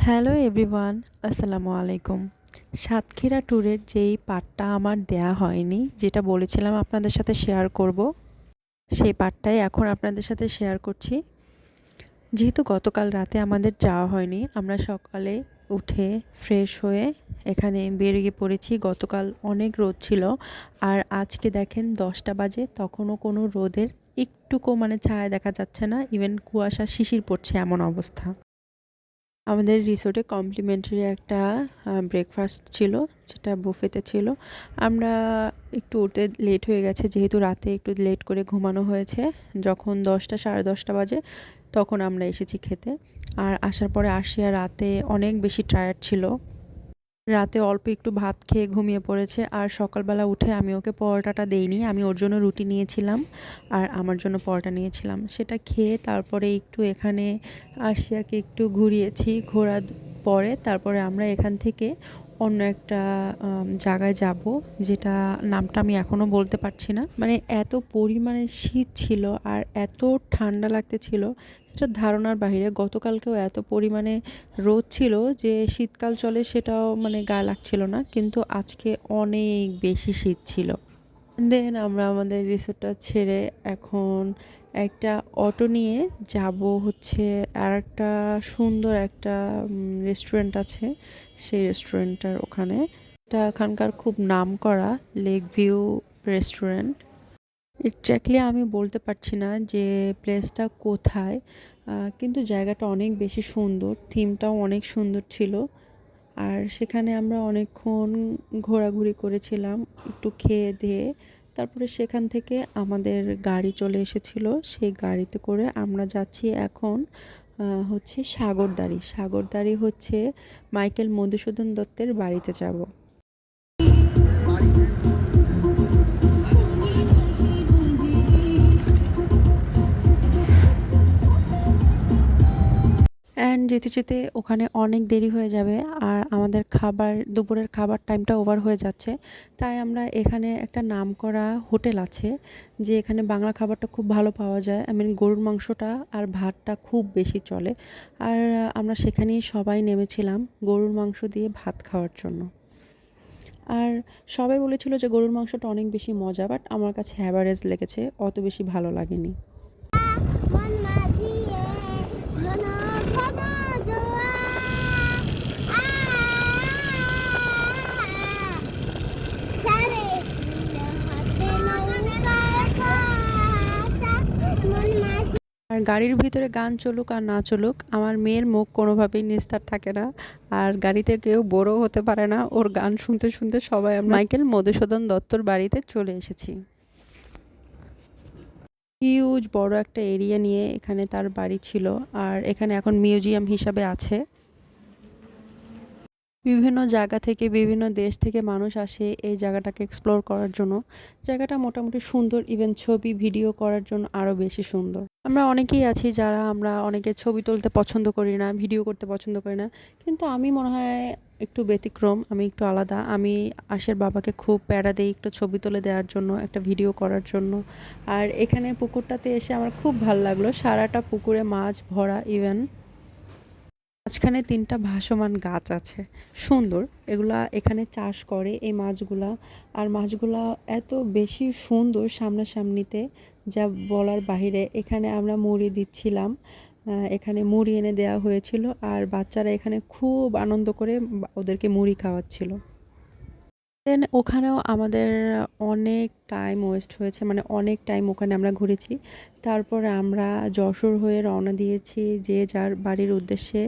Hello everyone, আসসালামু আলাইকুম। সাতক্ষীরা ট্যুরের যেই পার্টটা আমার দেয়া হয়নি, যেটা বলেছিলাম আপনাদের সাথে শেয়ার করব, সেই পার্টটাই এখন আপনাদের সাথে শেয়ার করছি। যেহেতু গতকাল রাতে আমাদের যাওয়া হয়নি, আমরা সকালে উঠে ফ্রেশ হয়ে এখানে বেরিয়ে পড়েছি। গতকাল অনেক রোদ ছিল, আর আজকে দেখেন 10টা বাজে, তখনও কোনো রোদের একটুকু ছায়া দেখা যাচ্ছে না। ইভেন কুয়াশা শিশির পড়ছে, এমন অবস্থা। আমাদের রিসোর্টে কমপ্লিমেন্টারি একটা ব্রেকফাস্ট ছিল, যেটা বুফেতে ছিল। আমরা একটু উঠতে লেট হয়ে গেছে, যেহেতু রাতে একটু লেট করে ঘুমানো হয়েছে। যখন 10টা সাড়ে 10টা বাজে তখন আমরা এসেছি খেতে। আর আসার পরে আসিয়া রাতে অনেক বেশি টায়ার্ড ছিল। রাতে অল্প একটু ভাত খেয়ে ঘুমিয়ে পড়েছে, আর সকালবেলা উঠে আমি ওকে পরোটাটা দেইনি, আমি ওর জন্য রুটি নিয়েছিলাম আর আমার জন্য পরোটা নিয়েছিলাম। সেটা খেয়ে তারপরে একটু এখানে আরশিয়াকে একটু ঘুরিয়েছি। ঘোরার পরে তারপরে আমরা এখান থেকে অন্য একটা জায়গায় যাব, যেটা নামটা আমি এখনও বলতে পারছি না। এত পরিমাণে শীত ছিল আর এত ঠান্ডা লাগতেছিল, সেটা ধারণার বাইরে। গতকালকেও এত পরিমাণে রোদ ছিল যে শীতকাল চলে সেটাও গায়ে লাগছিল না, কিন্তু আজকে অনেক বেশি শীত ছিল। দেন আমরা আমাদের রিসোর্টটা ছেড়ে এখন একটা অটো নিয়ে যাব হচ্ছে আর একটা সুন্দর একটা রেস্টুরেন্ট আছে, সেই রেস্টুরেন্টটার ওখানে। এটা এখানকার খুব নামকরা লেক ভিউ রেস্টুরেন্ট। এক্স্যাক্টলি আমি বলতে পারছি না যে প্লেসটা কোথায়, কিন্তু জায়গাটা অনেক বেশি সুন্দর, থিমটাও অনেক সুন্দর ছিল। আর সেখানে আমরা অনেকক্ষণ ঘোরাঘুরি করেছিলাম, একটু খেয়ে দিয়ে। তারপরে সেখান থেকে আমাদের গাড়ি চলে এসেছিল, সেই গাড়িতে করে আমরা যাচ্ছি এখন হচ্ছে সাগরদাড়ি। সাগরদাড়ি হচ্ছে মাইকেল মধুসূদন দত্তের বাড়িতে যাব। অ্যান্ড যেতে যেতে ওখানে অনেক দেরি হয়ে যাবে, আর আমাদের দুপুরের খাবার টাইমটা ওভার হয়ে যাচ্ছে। তাই আমরা এখানে একটা নামকরা হোটেল আছে, যে এখানে বাংলা খাবারটা খুব ভালো পাওয়া যায়। গরুর মাংসটা আর ভাতটা খুব বেশি চলে। আর আমরা সেখানেই সবাই নেমেছিলাম গরুর মাংস দিয়ে ভাত খাওয়ার জন্য। আর সবাই বলেছিল যে গরুর মাংসটা অনেক বেশি মজা, বাট আমার কাছে অ্যাভারেজ লেগেছে, অত বেশি ভালো লাগেনি। আর গাড়ির ভিতরে গান চলুক আর না চলুক, আমার মেয়ের মুখ কোনোভাবেই নিস্তার থাকে না। আর গাড়িতে কেউ বোরও হতে পারে না, ওর গান শুনতে শুনতে সবাই আমরা মাইকেল মধুসূদন দত্তর বাড়িতে চলে এসেছি। হিউজ বড় একটা এরিয়া নিয়ে এখানে তার বাড়ি ছিল, আর এখানে এখন মিউজিয়াম হিসাবে আছে। বিভিন্ন জায়গা থেকে, বিভিন্ন দেশ থেকে মানুষ আসে এই জায়গাটাকে এক্সপ্লোর করার জন্য। জায়গাটা মোটামুটি সুন্দর, ইভেন ছবি ভিডিও করার জন্য আরও বেশি সুন্দর। আমরা অনেকেই আছি যারা আমরা অনেকে ছবি তুলতে পছন্দ করি না, ভিডিও করতে পছন্দ করি না, কিন্তু আমি মনে হয় একটু ব্যতিক্রম, আমি একটু আলাদা। আমি আশের বাবাকে খুব প্যারা দিই একটু ছবি তুলে দেওয়ার জন্য, একটা ভিডিও করার জন্য। আর এখানে পুকুরটাতে এসে আমার খুব ভালো লাগলো, সারাটা পুকুরে মাছ ভরা। ইভেন মাঝখানে 3টা ভাসমান গাছ আছে, সুন্দর। এগুলা এখানে চাষ করে এই মাছগুলা। আর মাছগুলা এত বেশি সুন্দর সামনাসামনিতে, যা বলার বাহিরে। এখানে আমরা মুড়ি দিচ্ছিলাম, এখানে মুড়ি এনে দেওয়া হয়েছিল, আর বাচ্চারা এখানে খুব আনন্দ করে ওদেরকে মুড়ি খাওয়াচ্ছিল। দেন ওখানেও আমাদের অনেক টাইম ওয়েস্ট হয়েছে, অনেক টাইম ওখানে আমরা ঘুরেছি। তারপরে আমরা যশোর হয়ে রওনা দিয়েছি, যে যার বাড়ির উদ্দেশ্যে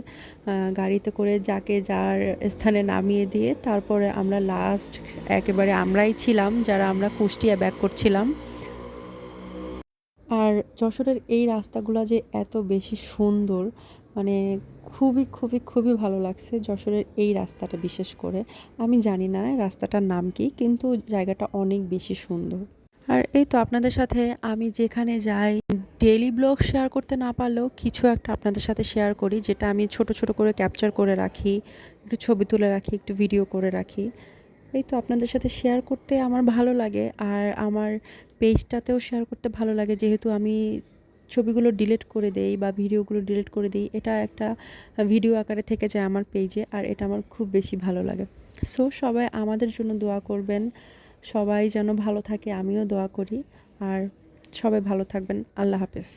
গাড়িতে করে, যাকে যার স্থানে নামিয়ে দিয়ে তারপরে আমরা লাস্ট একেবারে আমরাই ছিলাম যারা আমরা কুষ্টিয়া ব্যাক করছিলাম। আর যশোরের এই রাস্তাগুলো যে এত বেশি সুন্দর, মানে খুবই খুবই খুবই ভালো লাগছে যশোরের এই রাস্তাটা। বিশেষ করে আমি জানি না রাস্তাটার নাম কি, কিন্তু জায়গাটা অনেক বেশি সুন্দর। আর এই তো আপনাদের সাথে আমি যেখানে যাই, ডেইলি ব্লগ শেয়ার করতে না পারলেও কিছু একটা আপনাদের সাথে শেয়ার করি, যেটা আমি ছোট ছোট করে ক্যাপচার করে রাখি, একটু ছবি তুলে রাখি, একটু ভিডিও করে রাখি। এই তো আপনাদের সাথে শেয়ার করতে আমার ভালো লাগে, আর আমার পেজটাতেও শেয়ার করতে ভালো লাগে, যেহেতু আমি ছবিগুলো ডিলিট করে দেই বা ভিডিওগুলো ডিলিট করে দিই, এটা একটা ভিডিও আকারে থেকে যায় আমার পেজে, আর এটা আমার খুব বেশি ভালো লাগে। সো সবাই আমাদের জন্য দোয়া করবেন, সবাই যেন ভালো থাকে, আমিও দোয়া করি। আর সবাই ভালো থাকবেন। আল্লাহ হাফেজ।